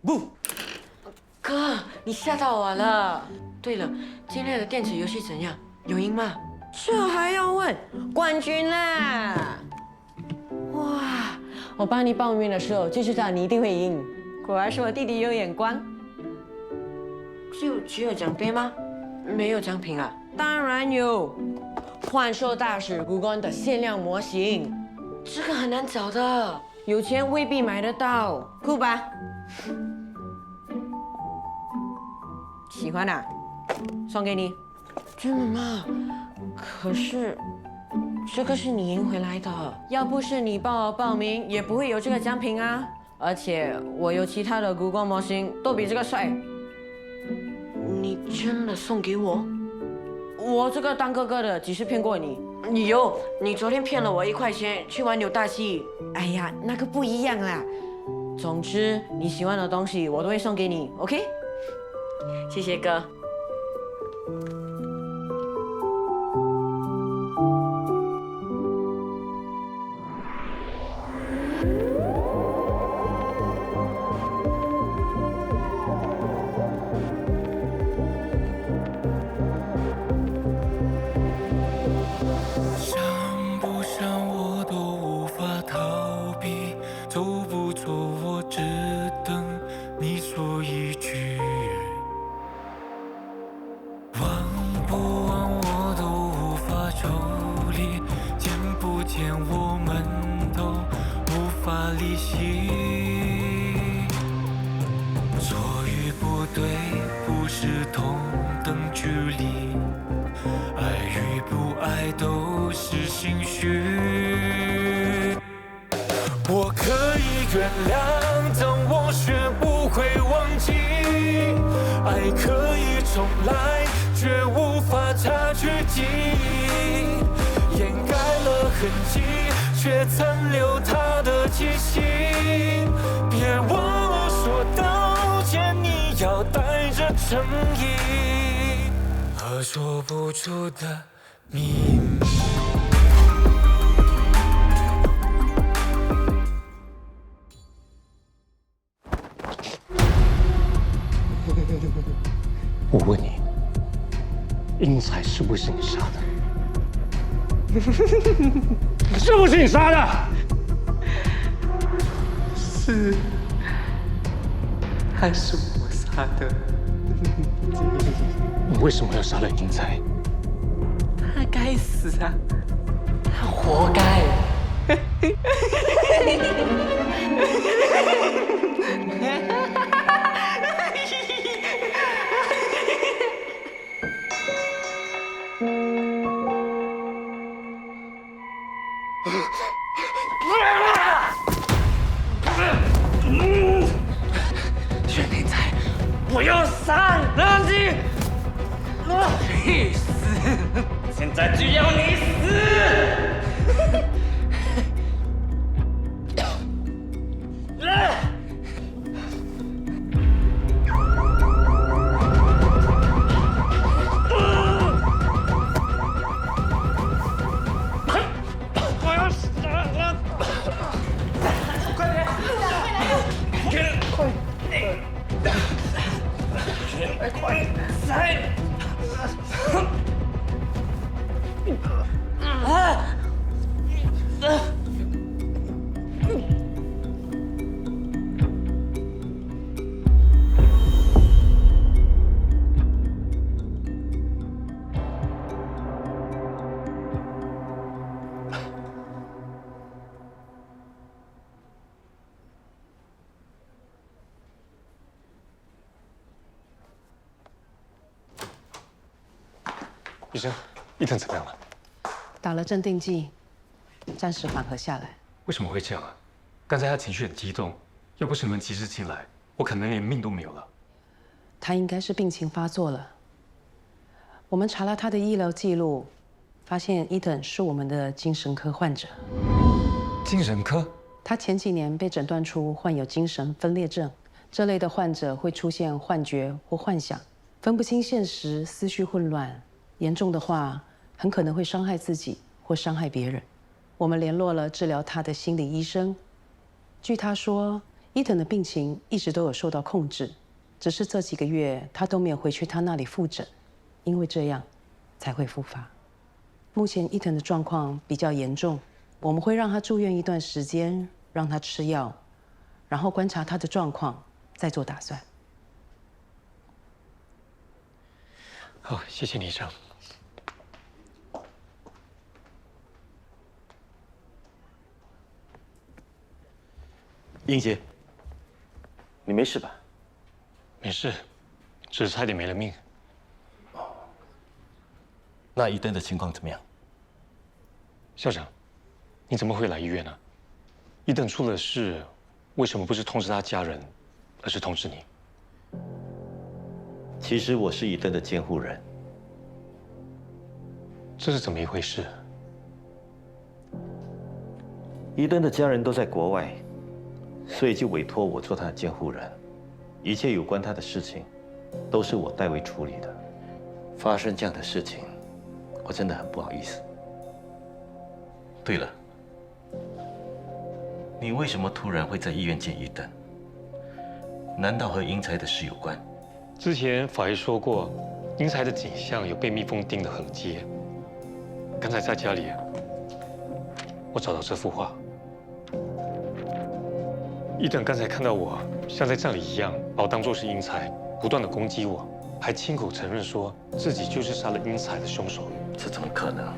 不，哥，你吓到我了。对了，今天的电子游戏怎样？有赢吗？这还要问？冠军啦！哇，我帮你报名的时候就知道你一定会赢，果然是我弟弟有眼光。就只有奖杯吗？没有奖品啊？当然有，幻兽大使古光的限量模型，这个很难找的。有钱未必买得到，酷吧？喜欢啊，送给你。真的吗？可是这个是你赢回来的。要不是你帮我报名，也不会有这个奖品啊。而且我有其他的古光模型，都比这个帅。你真的送给我？我这个当哥哥的，几时骗过你？你昨天骗了我1块钱去玩扭大戏。哎呀，那个不一样啦。总之，你喜欢的东西我都会送给你 ，OK？ 谢谢哥。想不想我都无法逃避，走不走我只等你说一句。忘不忘我都无法抽离，见不见我们都无法离析。错与不对不是同等距离，爱与不爱都是心虚。我可以原谅，但我学不会忘记。爱可以重来，却无法擦去记忆。掩盖了痕迹，却残留它的气息。别忘了说道歉，你要带着诚意和说不出的秘密。我问你，英才是不是你杀的？是不是你杀的？是，还是我杀的？你为什么要杀了英才？他该死啊！他活该。薛天才，我要杀了你！去死！现在就要你死！我要死了！快点！快来！医生，伊藤怎么样了？打了镇定剂，暂时缓和下来。为什么会这样啊？刚才他情绪很激动，要不是你们及时进来，我可能连命都没有了。他应该是病情发作了。我们查了他的医疗记录，发现伊藤是我们的精神科患者。精神科？他前几年被诊断出患有精神分裂症，这类的患者会出现幻觉或幻想，分不清现实，思绪混乱，严重的话很可能会伤害自己或伤害别人。我们联络了治疗他的心理医生，据他说，伊藤的病情一直都有受到控制，只是这几个月他都没有回去他那里复诊，因为这样才会复发。目前伊藤的状况比较严重，我们会让他住院一段时间，让他吃药，然后观察他的状况，再做打算。好，谢谢你，医生。英杰，你没事吧？没事，只是差点没了命。那伊登的情况怎么样？校长，你怎么会来医院呢？伊登出了事，为什么不是通知他家人，而是通知你？其实我是伊登的监护人。这是怎么一回事？伊登的家人都在国外，所以就委托我做他的监护人。一切有关他的事情，都是我代为处理的。发生这样的事情，我真的很不好意思。对了，你为什么突然会在医院见伊登？难道和英才的事有关？之前法医说过，英才的颈项有被蜜蜂叮的痕迹。刚才在家里，我找到这幅画。伊登刚才看到我像在站里一样，把我当作是英才，不断的攻击我，还亲口承认说自己就是杀了英才的凶手。这怎么可能？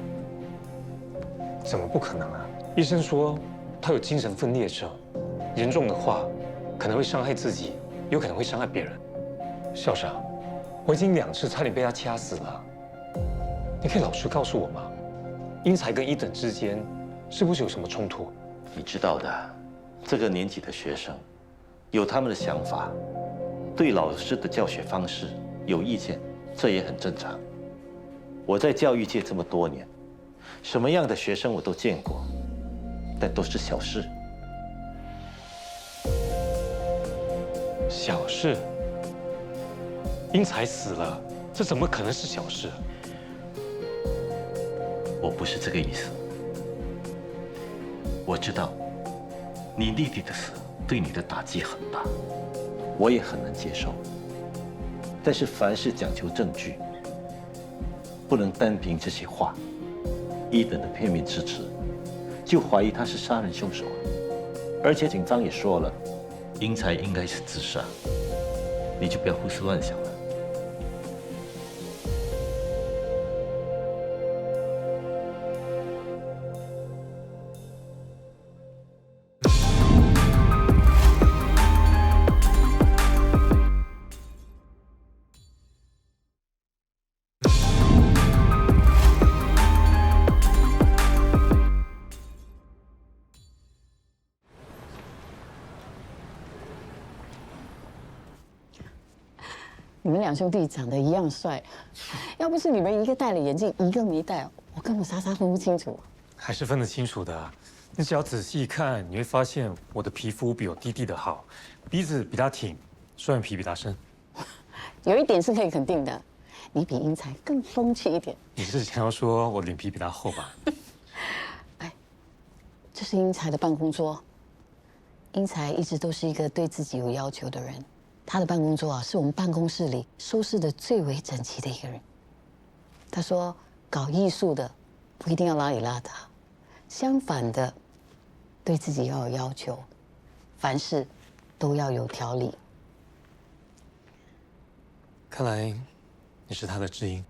怎么不可能啊？医生说他有精神分裂症，严重的话可能会伤害自己，有可能会伤害别人。校长，我已经2次差点被他掐死了，你可以老实告诉我吗？英才跟伊等之间是不是有什么冲突？你知道的，这个年纪的学生有他们的想法，对老师的教学方式有意见，这也很正常。我在教育界这么多年，什么样的学生我都见过，但都是小事。小事？英才死了，这怎么可能是小事？我不是这个意思。我知道你弟弟的死对你的打击很大，我也很能接受。但是凡事讲求证据，不能单凭这些话，伊等的片面之词，就怀疑他是杀人凶手。而且警方也说了，英才应该是自杀，你就不要胡思乱想了。你们2兄弟长得一样帅，要不是你们一个戴了眼镜，一个没戴，我根本傻傻分不清楚。还是分得清楚的。你只要仔细看，你会发现我的皮肤比我弟弟的好，鼻子比他挺，双眼皮比他深。有一点是可以肯定的，你比英才更风趣一点。你是想要说我脸皮比他厚吧？哎，这是英才的办公桌。英才一直都是一个对自己有要求的人。他的办公桌啊，是我们办公室里收拾的最为整齐的一个人。他说，搞艺术的不一定要邋里邋遢，相反的，对自己要有要求，凡事都要有条理。看来你是他的知音。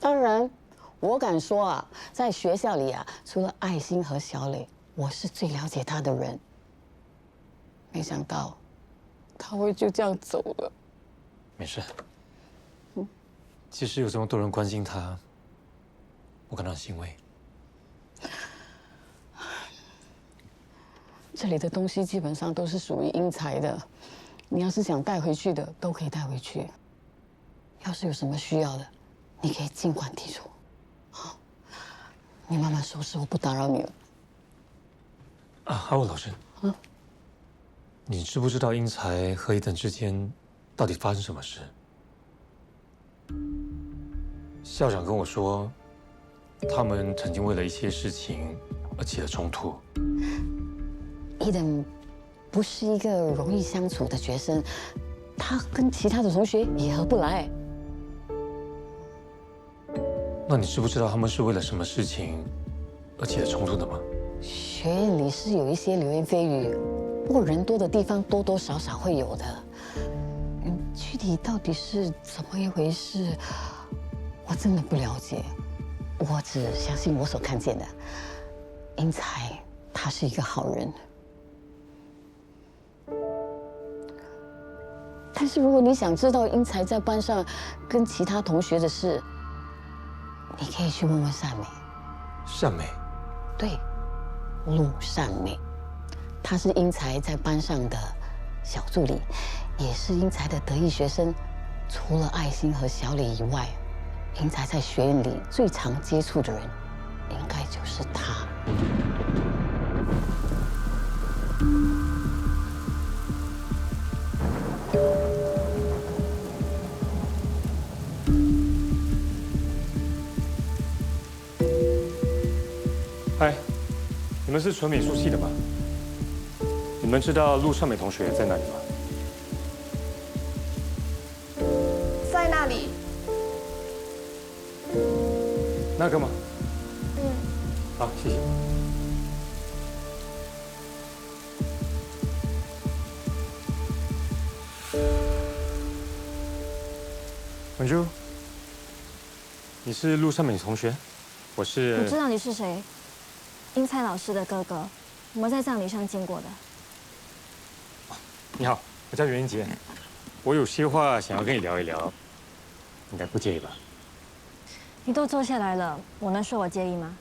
当然，我敢说啊，在学校里啊，除了爱心和小磊，我是最了解他的人。没想到。他会就这样走了。没事。其实有这么多人关心他，我感到欣慰。这里的东西基本上都是属于英才的，你要是想带回去的，都可以带回去。要是有什么需要的，你可以尽管提出。好，你慢慢收拾，我不打扰你了。阿武老师。你知不知道英才和伊等之间到底发生什么事？校长跟我说，他们曾经为了一些事情而起了冲突。伊等不是一个容易相处的学生，他跟其他的同学也合不来。那你知不知道他们是为了什么事情而起了冲突的吗？学院里是有一些流言蜚语，不过人多的地方多多少少会有的。具体到底是怎么一回事，我真的不了解。我只相信我所看见的。英才他是一个好人，但是如果你想知道英才在班上跟其他同学的事，你可以去问问善美。善美，对，陆善美，她是英才在班上的小助理，也是英才的得意学生。除了爱心和小李以外，英才在学院里最常接触的人，应该就是他。嗨，你们是纯美术系的吗？你们知道陆善美同学在哪里吗？在那里。那个吗？好，谢谢。文珠，你是陆善美同学？我是。我知道你是谁，英才老师的哥哥，我们在葬礼上见过的。你好，我叫袁英杰，我有些话想要跟你聊一聊，应该不介意吧？你都坐下来了，我能说我介意吗？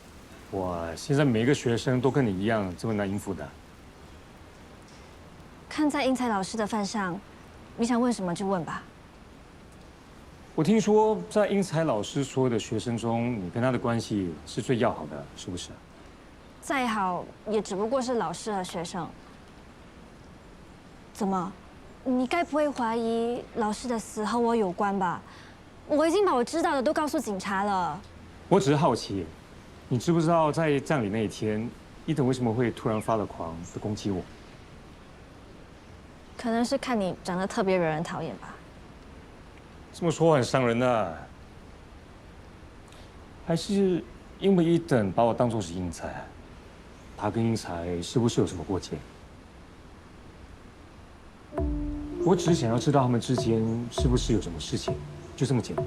我现在每一个学生都跟你一样这么难应付的。看在英才老师的份上，你想问什么就问吧。我听说在英才老师所有的学生中，你跟他的关系是最要好的，是不是？再好也只不过是老师和学生。怎么？你该不会怀疑老师的死和我有关吧？我已经把我知道的都告诉警察了。我只是好奇，你知不知道在葬礼那一天，伊藤为什么会突然发了狂的攻击我？可能是看你长得特别惹人讨厌吧。这么说很伤人的，还是因为伊藤把我当作是英才？他跟英才是不是有什么过节？我只是想要知道他们之间是不是有什么事情，就这么简单。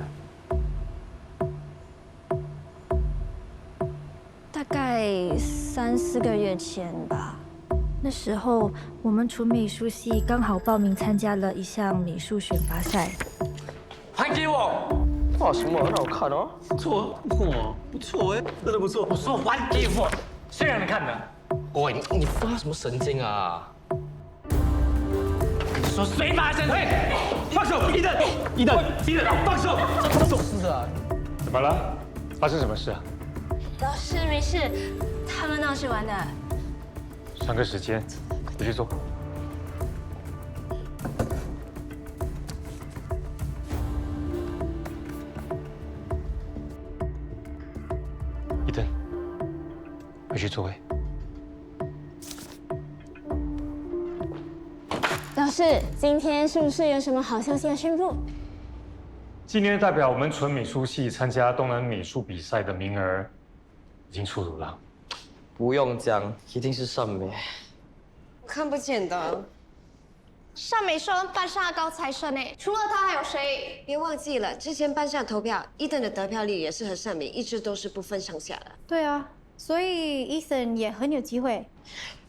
大概3、4个月前吧。那时候我们纯美术系刚好报名参加了一项美术选拔赛。还给我！画什么很好看哦？不错，哇，不错哎，真的不错。我说还给我，谁让你看的？喂，你发什么神经啊？你说谁发神经？放手！伊藤，放手！放手！是啊。怎么了？发生什么事啊？老师没事，他们闹着玩的。上课时间，回去坐。伊藤，回去座位。老师，今天是不是有什么好消息要宣布？今年代表我们纯美术系参加东南美术比赛的名额已经出炉了。不用讲，一定是善美。看不见的。善美生班上的高材生哎，除了他还有谁？别忘记了，之前班上投票，伊登的得票率也是和善美一直都是不分上下的。对啊，所以伊森也很有机会。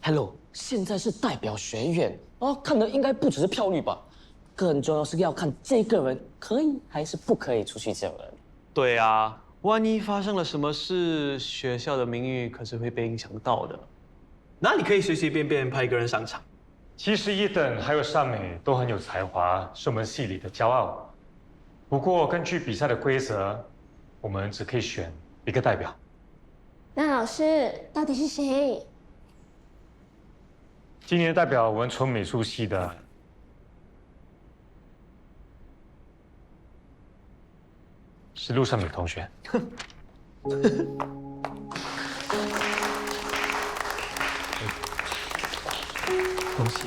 Hello， 现在是代表学院哦，看的应该不只是票率吧，更重要是要看这个人可以还是不可以出去见人。对啊，万一发生了什么事，学校的名誉可是会被影响到的。哪里可以随随便便派一个人上场？其实伊等还有善美都很有才华，是我们系里的骄傲。不过根据比赛的规则，我们只可以选一个代表。那老师到底是谁？今年代表我们纯美术系的是陆善美同学。恭喜！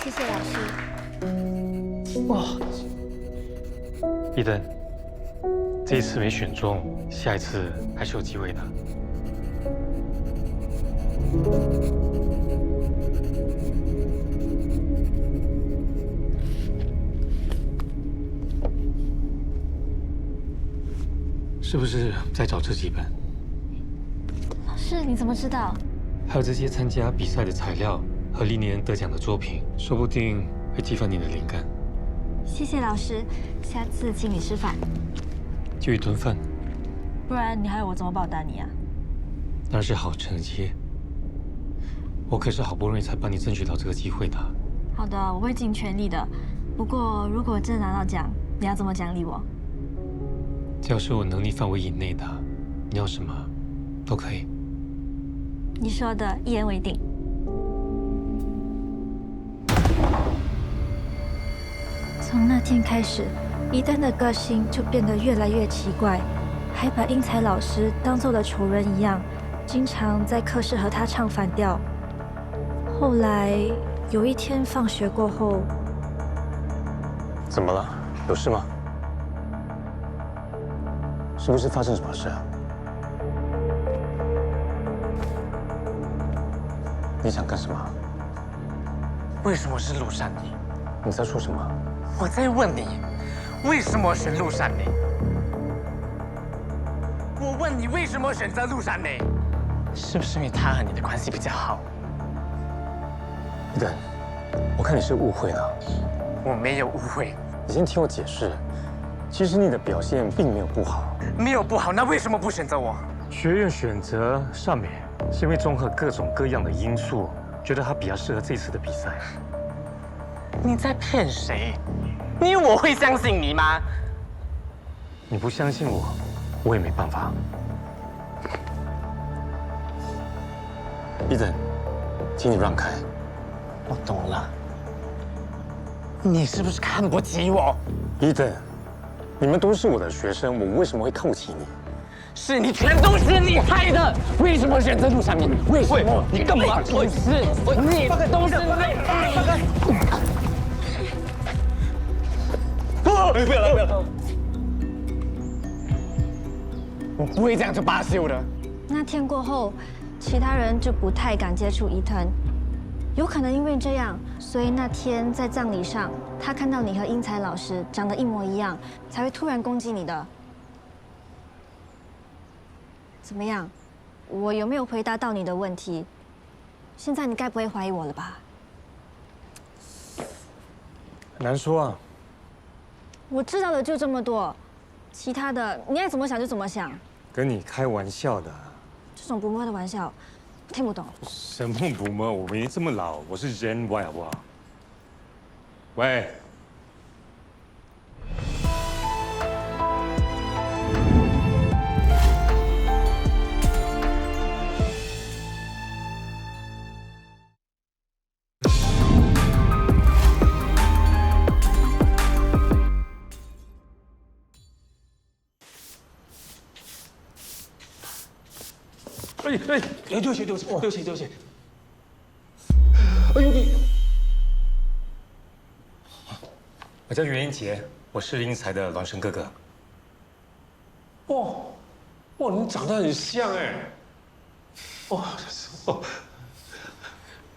谢谢老师。哇，伊登，这一次没选中，下一次还是有机会的。是不是在找这几本？老师，你怎么知道？还有这些参加比赛的材料和历年得奖的作品，说不定会激发你的灵感。谢谢老师，下次请你吃饭。就一顿饭，不然你还要我怎么报答你啊？那是好成绩。我可是好不容易才帮你争取到这个机会的。好的，我会尽全力的。不过如果真的拿到奖，你要怎么奖励我？只要是我能力范围以内的，你要什么都可以。你说的一言为定。从那天开始，伊登的个性就变得越来越奇怪，还把英才老师当做了仇人一样，经常在课室和他唱反调。后来有一天放学过后，怎么了？有事吗？是不是发生什么事啊？你想干什么？为什么是陆山里？你在说什么？我在问你，为什么选陆山里？我问你为什么选择陆山里？是不是因为他和你的关系比较好？伊登，我看你是误会了。我没有误会。你先听我解释，其实你的表现并没有不好。没有不好，那为什么不选择我？学院选择尚美，是因为综合各种各样的因素，觉得他比较适合这次的比赛。你在骗谁？你以为我会相信你吗？你不相信我，我也没办法。伊登，请你让开。我懂了。你是不是看不起我？伊登，你们都是我的学生，我为什么会看不起你？是你，全都是你害的！为什么选择陆上面？为什么？你干嘛？不是，你都是你。不要了，不要了！我不会这样就罢休的。那天过后，其他人就不太敢接触伊藤。有可能因为这样，所以那天在葬礼上，他看到你和英才老师长得一模一样，才会突然攻击你的。怎么样？我有没有回答到你的问题？现在你该不会怀疑我了吧？很难说啊。我知道的就这么多，其他的你爱怎么想就怎么想。跟你开玩笑的。这种不摸的玩笑，我听不懂。什么不摸？我没这么老，我是Gen Y好不好？喂。哎，对不起，对不起，对不起，对不起。哎呦你！我叫袁英杰，我是英才的孪生哥哥。哦，哇，你长得很像哎。哦，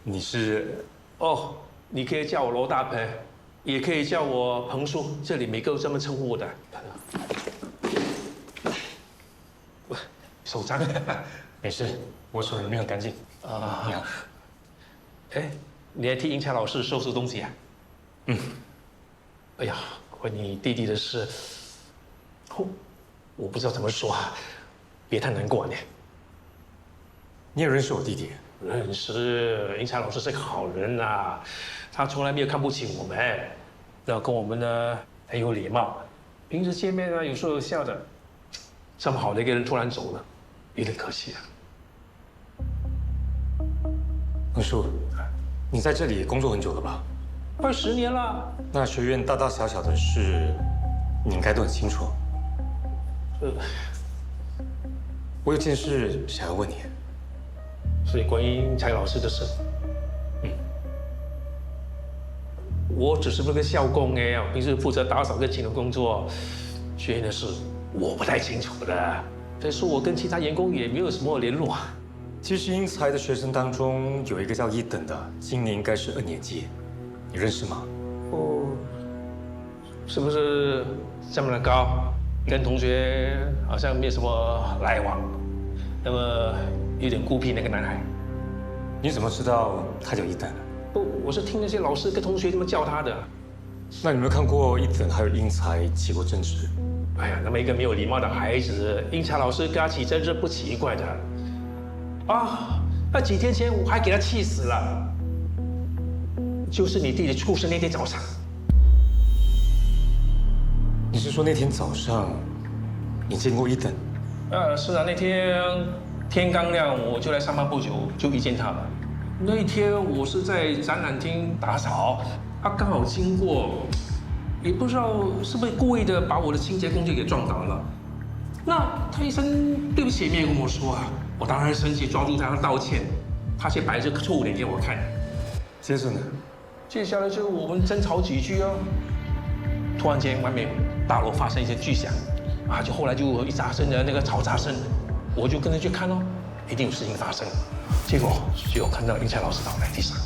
你是？哦，你可以叫我罗大鹏，也可以叫我彭叔，这里每个都这么称呼我的。手脏。没事，我手里面很干净。啊，你好。哎，你还替英才老师收拾东西啊？嗯。哎呀，关于你弟弟的事，我不知道怎么说啊，别太难过呢。你也认识我弟弟？认识，英才老师是个好人啊，他从来没有看不起我们，然后跟我们呢很有礼貌，平时见面呢有说有笑的。这么好的一个人突然走了，有点可惜啊。彭叔，你在这里工作很久了吧？快10年了。那学院大大小小的事，你应该都很清楚。我有件事想要问你，是关于英才老师的事。我只是那个校工哎，我平时负责打扫跟清理工作，学院的事我不太清楚的。再说我跟其他员工也没有什么联络。其实英才的学生当中有一个叫一等的，今年应该是2年级，你认识吗？哦，是不是这么的高，跟同学好像没有什么来往，那么有点孤僻那个男孩？你怎么知道他叫一等？不，我是听那些老师跟同学这么叫他的。那你有没有看过一等还有英才起过争执？哎呀，那么一个没有礼貌的孩子，英才老师跟他起争执不奇怪的。啊，那几天前我还给他气死了，就是你弟弟出生那天早上。你是说那天早上你见过一等？是啊，那天天刚亮我就来上班不久，就遇见他了。那一天我是在展览厅打扫，他刚好经过，也不知道是不是故意的把我的清洁工具给撞倒了。那他一声对不起也没有跟我说啊，我当然生气，抓住他道歉，他却摆着臭脸给我看。接着呢？接下来就我们争吵几句啊，突然间外面大楼发生一些巨响，啊，就后来就有一大声的那个嘈杂声，我就跟着去看哦，一定有事情发生。结果就有看到英才老师倒在地上。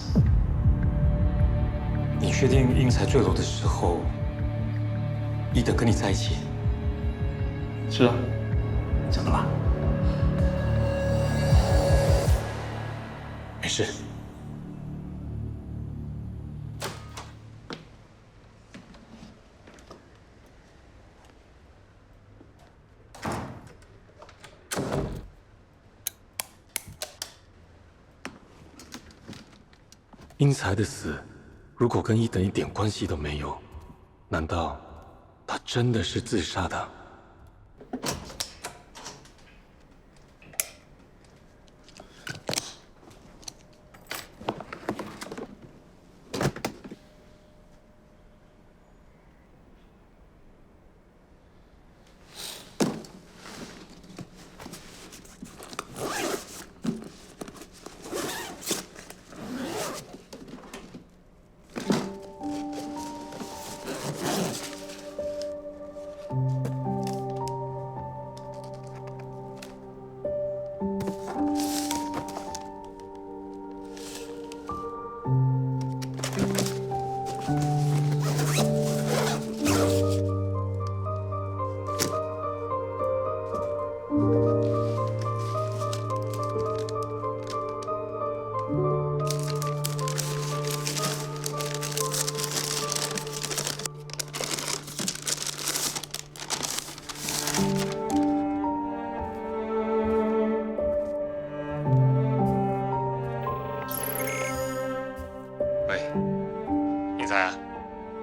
你确定英才坠楼的时候，一等跟你在一起？是啊，怎么了？没事。英才的死，如果跟一等一点关系都没有，难道他真的是自杀的？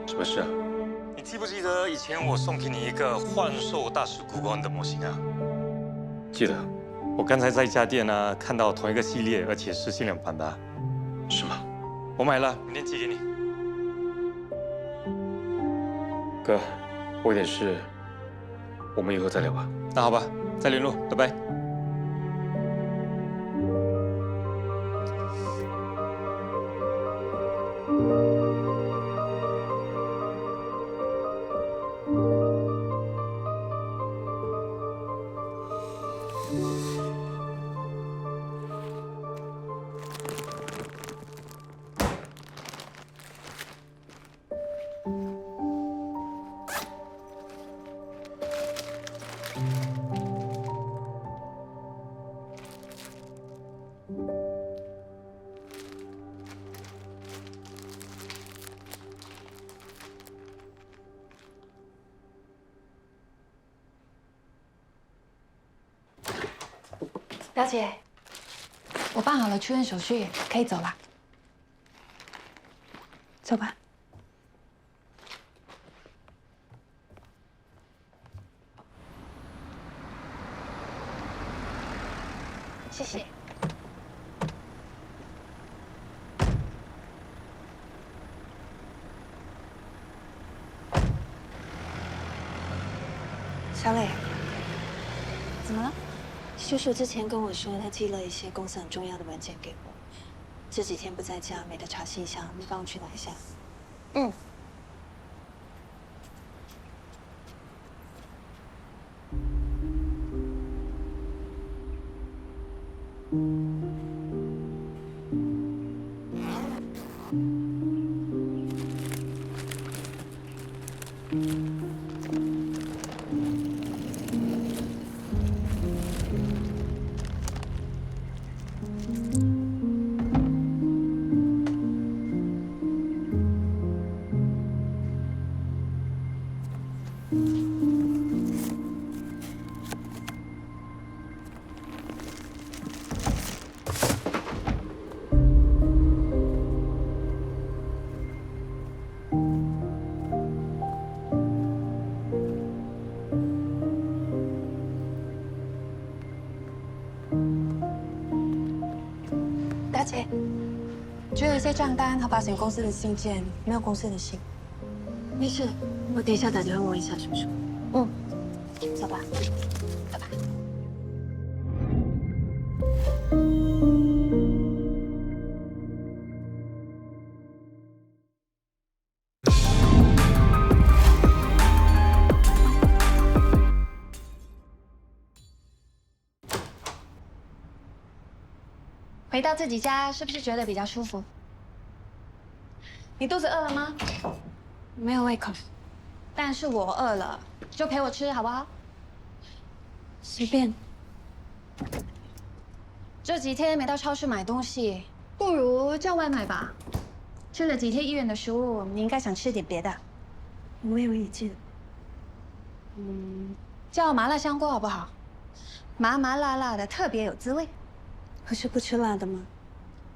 什么事啊？你记不记得以前我送给你一个幻兽大师骨棺的模型啊？记得。我刚才在一家店呢看到同一个系列，而且是限量版的。是吗？我买了，明天寄给你。哥，我有点事，我们以后再聊吧。那好吧，再联络，拜拜。表姐，我办好了出院手续，可以走了。走吧。谢谢。小磊，怎么了？叔叔之前跟我说，他寄了一些公司很重要的文件给我，这几天不在家，没得查信箱，你帮我去拿一下。嗯。大姐，只有一些账单和保险公司的信件，没有公司的信。没事，我等一下打电话问一下叔叔。嗯，走吧，拜拜。回到自己家，是不是觉得比较舒服？你肚子饿了吗？没有胃口，但是我饿了，就陪我吃好不好？随便。这几天没到超市买东西，不如叫外卖吧。吃了几天医院的食物，你应该想吃点别的。我没有意见。叫麻辣香锅好不好？麻麻辣辣的，特别有滋味。我是不吃辣的吗？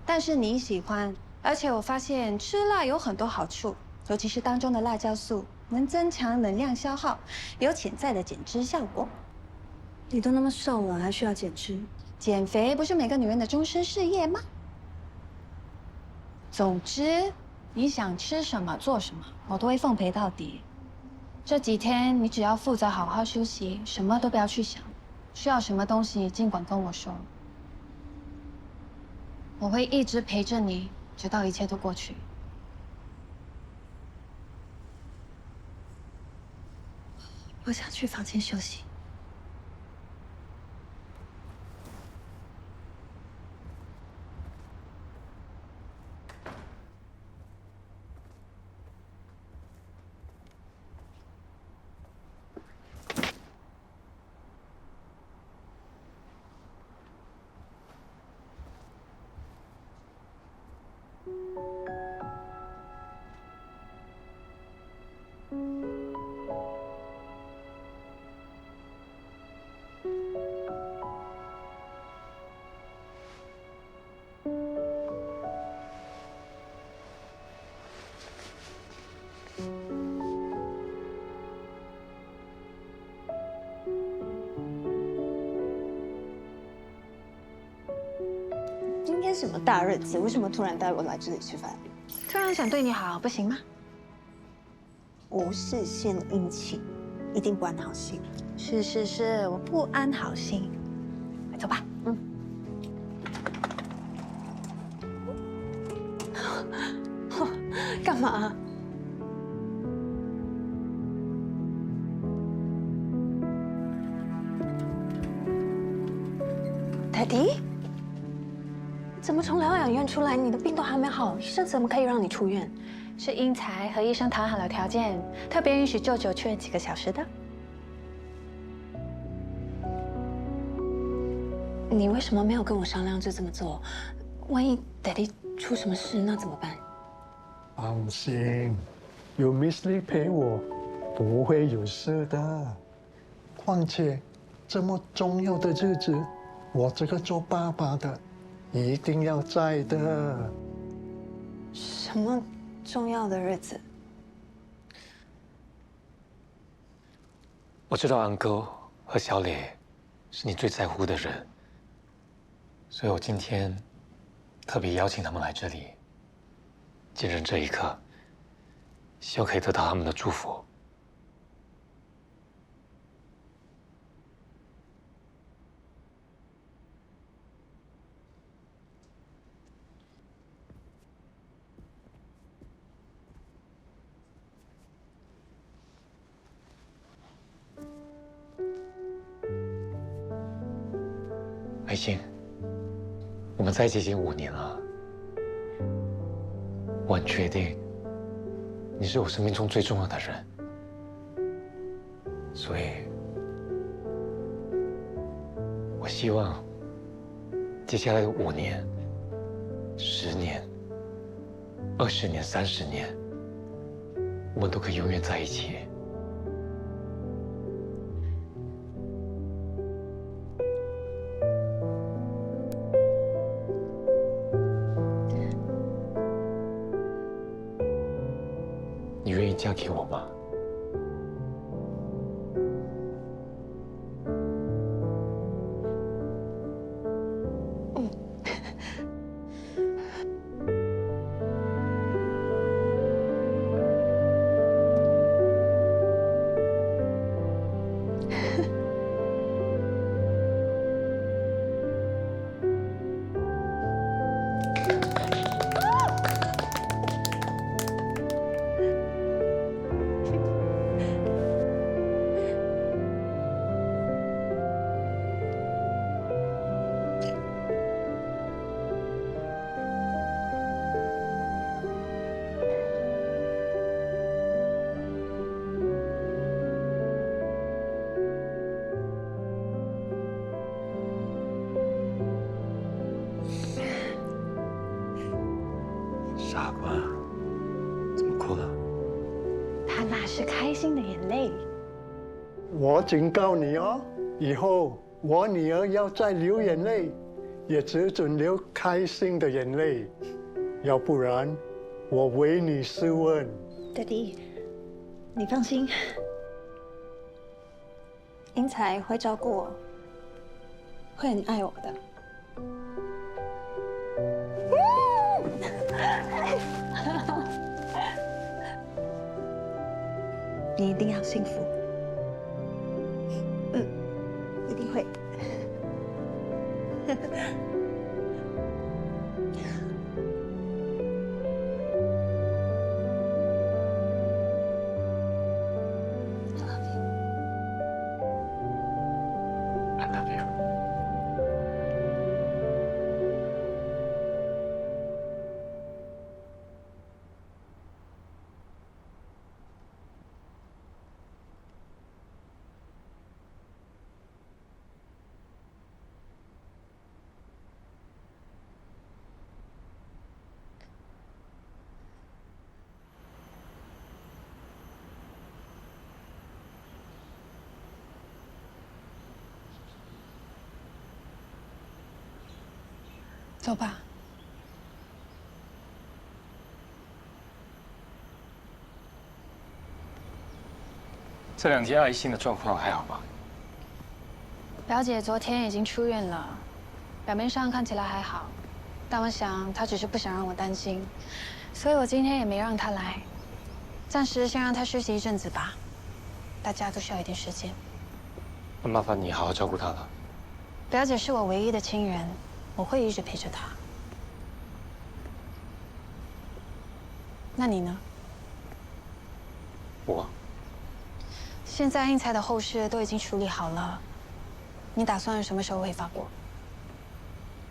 但是你喜欢，而且我发现吃辣有很多好处，尤其是当中的辣椒素，能增强能量消耗，有潜在的减脂效果。你都那么瘦了，还需要减脂？减肥不是每个女人的终身事业吗？总之，你想吃什么做什么，我都会奉陪到底。这几天你只要负责好好休息，什么都不要去想，需要什么东西尽管跟我说。我会一直陪着你，直到一切都过去。我想去房间休息。今天什么大日子？为什么突然带我来这里吃饭？突然想对你好，不行吗？无事献殷勤，一定不安好心。是，我不安好心。走吧。干嘛？Daddy？怎么从疗养院出来？你的病都还没好，医生怎么可以让你出院？是英才和医生谈好了条件，特别允许舅舅去院几个小时的。你为什么没有跟我商量就这么做？万一 Daddy 出什么事，那怎么办？放心，有 Miss Lee 陪我，不会有事的。况且，这么重要的日子，我这个做爸爸的一定要在的。什么重要的日子？我知道安哥和小磊是你最在乎的人，所以我今天特别邀请他们来这里，见证这一刻，希望可以得到他们的祝福。心，我们在一起已经5年了，我很确定你是我生命中最重要的人，所以，我希望接下来的5年、10年、20年、30年，我们都可以永远在一起。你愿意嫁给我吗？傻瓜，怎么哭了？他那是开心的眼泪。我警告你哦，以后我女儿要再流眼泪，也只准流开心的眼泪，要不然我唯你是问。Daddy，你放心，英才会照顾我，会很爱我的。你一定要幸福，一定会。I love you. 走吧。这2天爱心的状况还好吗？表姐昨天已经出院了，表面上看起来还好，但我想她只是不想让我担心，所以我今天也没让她来，暂时先让她休息一阵子吧。大家都需要一点时间。那麻烦你好好照顾她了。表姐是我唯一的亲人，我会一直陪着她。那你呢？我现在英才的后事都已经处理好了，你打算什么时候回法国？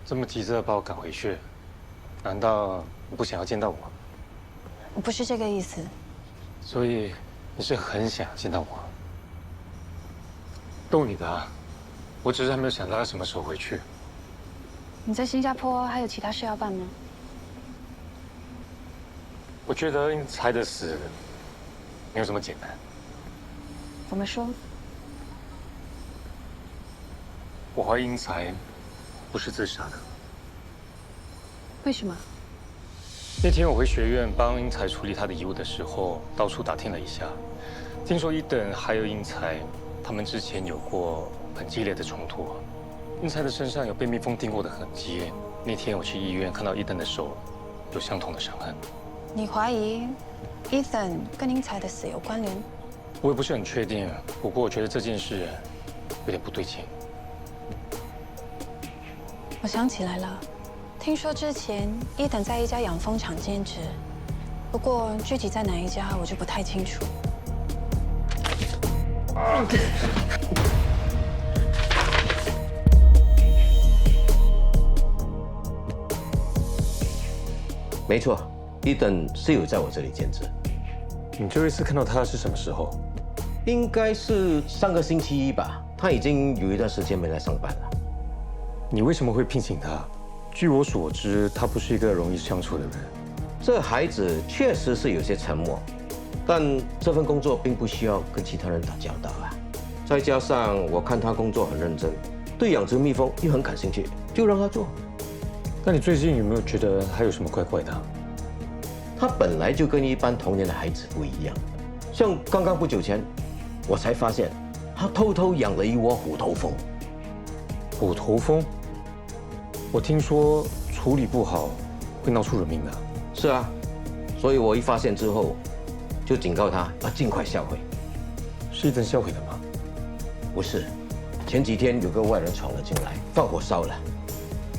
这么急着把我赶回去，难道你不想要见到我？不是这个意思。所以你是很想见到我？够你的啊！我只是还没有想到要什么时候回去。你在新加坡还有其他事要办吗？我觉得英才的死没有这么简单。怎么说？我怀疑英才不是自杀的。为什么？那天我回学院帮英才处理他的遗物的时候，到处打听了一下，听说伊登还有英才，他们之前有过很激烈的冲突。英才的身上有被蜜蜂叮过的痕迹。那天我去医院看到伊登的手有相同的伤痕。你怀疑 Ethan 跟英才的死有关联？我也不是很确定，不过我觉得这件事有点不对劲。我想起来了，听说之前Ethan在一家养蜂场兼职，不过具体在哪一家我就不太清楚。没错，伊登是有在我这里兼职。你最后一次看到他是什么时候？应该是上个星期一吧。他已经有一段时间没来上班了。你为什么会聘请他？据我所知，他不是一个容易相处的人。这孩子确实是有些沉默，但这份工作并不需要跟其他人打交道啊。再加上我看他工作很认真，对养殖蜜蜂又很感兴趣，就让他做。那你最近有没有觉得他有什么怪怪的？他本来就跟一般童年的孩子不一样，像刚刚不久前，我才发现他偷偷养了一窝虎头蜂。虎头蜂？我听说处理不好会闹出人命的。是啊，所以我一发现之后，就警告他要尽快销毁。是伊登销毁的吗？不是，前几天有个外人闯了进来，放火烧了。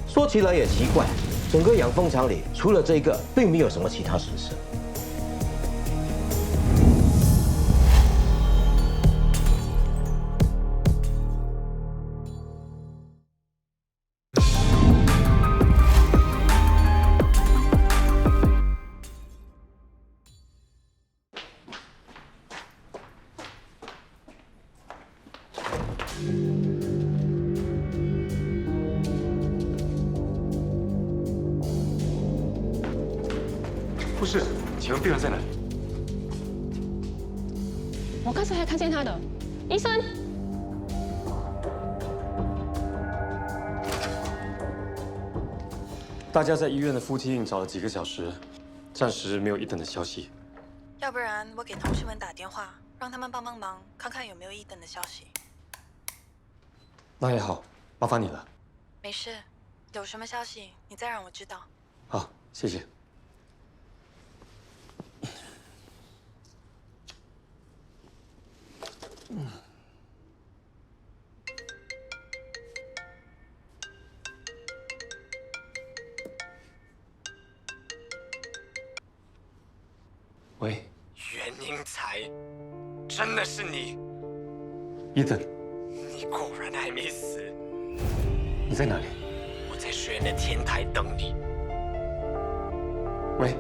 说起来也奇怪，整个养蜂场里除了这个，并没有什么其他实事。护士，请问病人在哪里？我刚才还看见他的，医生。大家在医院的附近找了几个小时，暂时没有伊登的消息。要不然我给同事们打电话，让他们帮忙，看看有没有伊登的消息。那也好，麻烦你了。没事，有什么消息你再让我知道。好，谢谢。喂，袁英才，真的是你？伊登，你果然还没死。你在哪里？我在学院的天台等你。喂。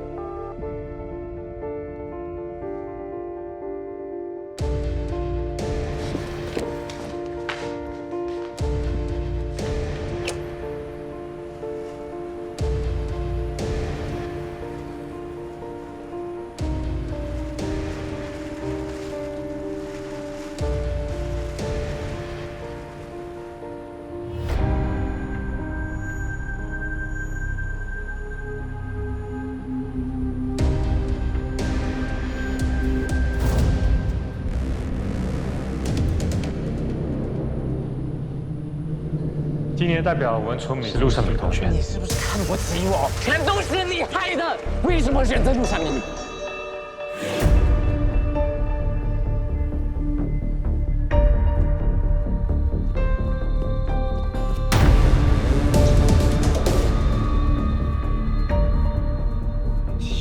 今年代表文聪明是陆善明同学。你是不是看不起我？全都是你害的！为什么选择陆善明？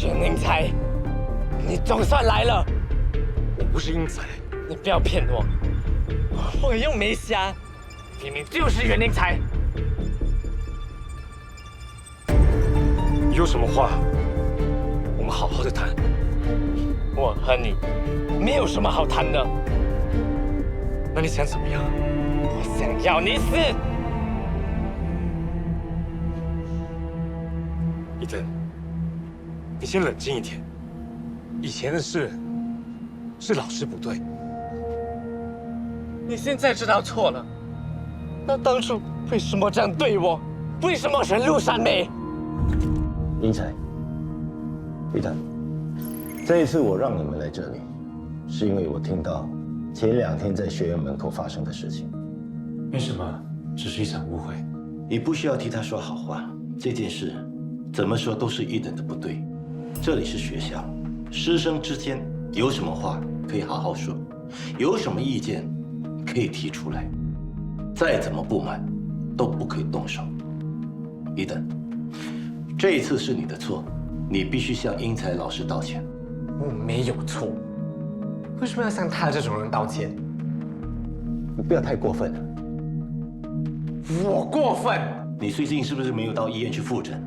袁英才，你总算来了！我不是英才，你不要骗我，我又没瞎。明明就是袁英才！有什么话，我们好好的谈。我和你没有什么好谈的。那你想怎么样？我想要你死！伊登，你先冷静一点。以前的事是老师不对。你现在知道错了。那当初为什么这样对我？为什么选陆善美？英才，伊登，这一次我让你们来这里，是因为我听到前2天在学院门口发生的事情。没什么，只是一场误会。你不需要替他说好话，这件事怎么说都是伊登的不对。这里是学校，师生之间有什么话可以好好说，有什么意见可以提出来。再怎么不满，都不可以动手。伊登，这一次是你的错，你必须向英才老师道歉。我没有错，为什么要向他这种人道歉？你不要太过分了。我过分？你最近是不是没有到医院去复诊？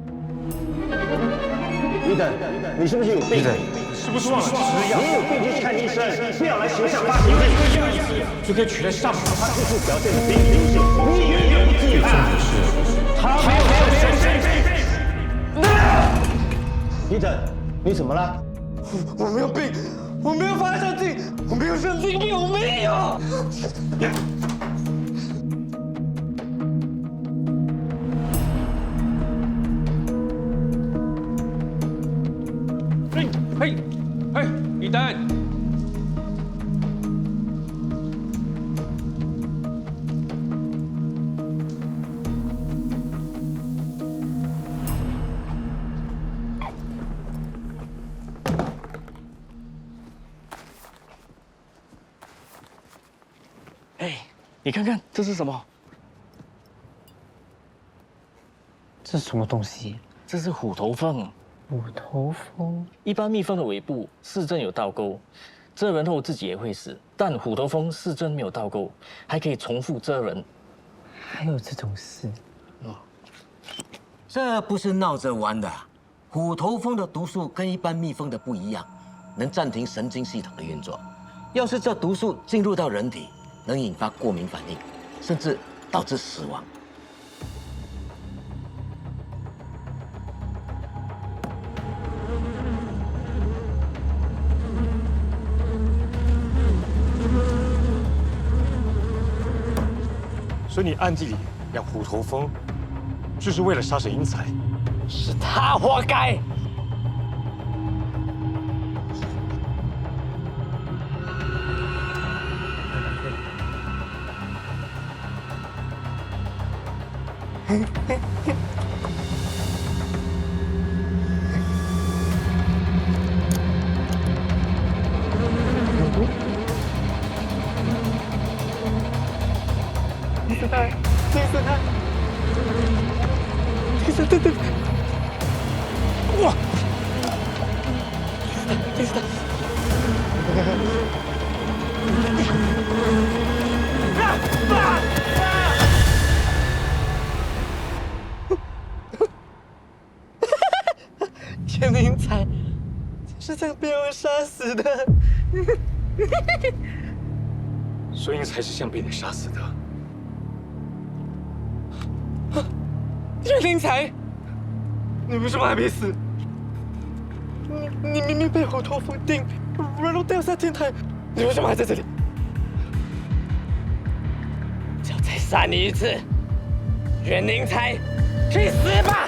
伊登，你是不是有病？是不是忘了吃药？你有病就去看医生，不要来学校发脾气。就可以取代上司。他处处表现得比你优秀，你远远不及他。他没有。伊登，你怎么了？我没有病，我没有发神经，我没有神经病，我没有。嘿，伊登。哎，你看看这是什么？这是什么东西？这是虎头蜂。虎头蜂。一般蜜蜂的尾部四针有倒钩，蛰人后自己也会死，但虎头蜂四针没有倒钩，还可以重复蛰人。还有这种事？这不是闹着玩的。虎头蜂的毒素跟一般蜜蜂的不一样，能暂停神经系统的运作。要是这毒素进入到人体，能引发过敏反应，甚至导致死亡。所以你暗地里养虎头蜂，就是为了杀死英才？是他活该。第四胎，对，哇，第四胎，全明才是这样被我杀死的，所以英才是这样被你杀死的。全明才，你为什么还没死？你明明被虎头蜂叮，然后掉下天台，你为什么还在这里？只要再杀你一次，袁宁才，去死吧！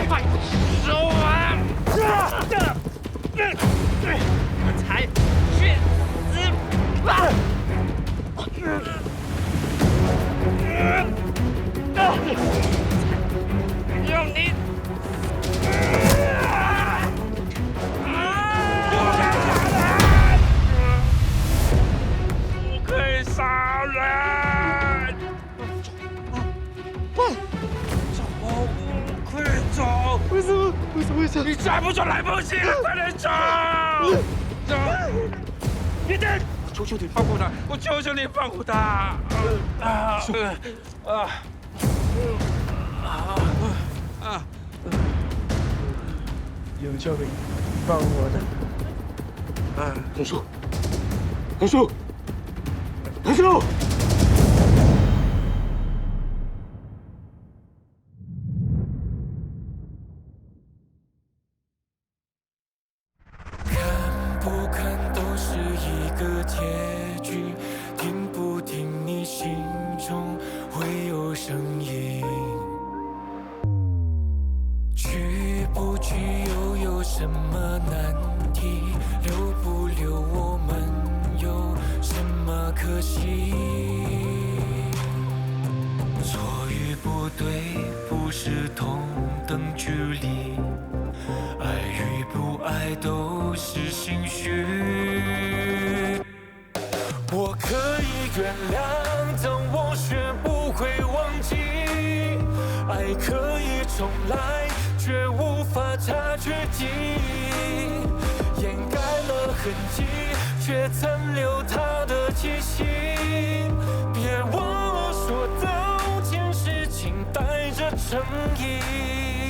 快收啊！才去死吧！用你！不可以杀人！走，快走！为什么会这样？你再不走来不及了，快点走！走！你等！求求你放过他！我求求你放过他！有救你放我的。红树，红树，红树！看不看都是一个结局，听不听你心中会有声音，去不去又有什么难题，留不留我们有什么可惜，错与不对不是同等距离，爱与不爱都是心虚。我可以原谅，但我学不会忘记；爱可以重来，却无法察觉记忆。掩盖了痕迹，却残留它的气息。别忘我说的，件事情带着诚意。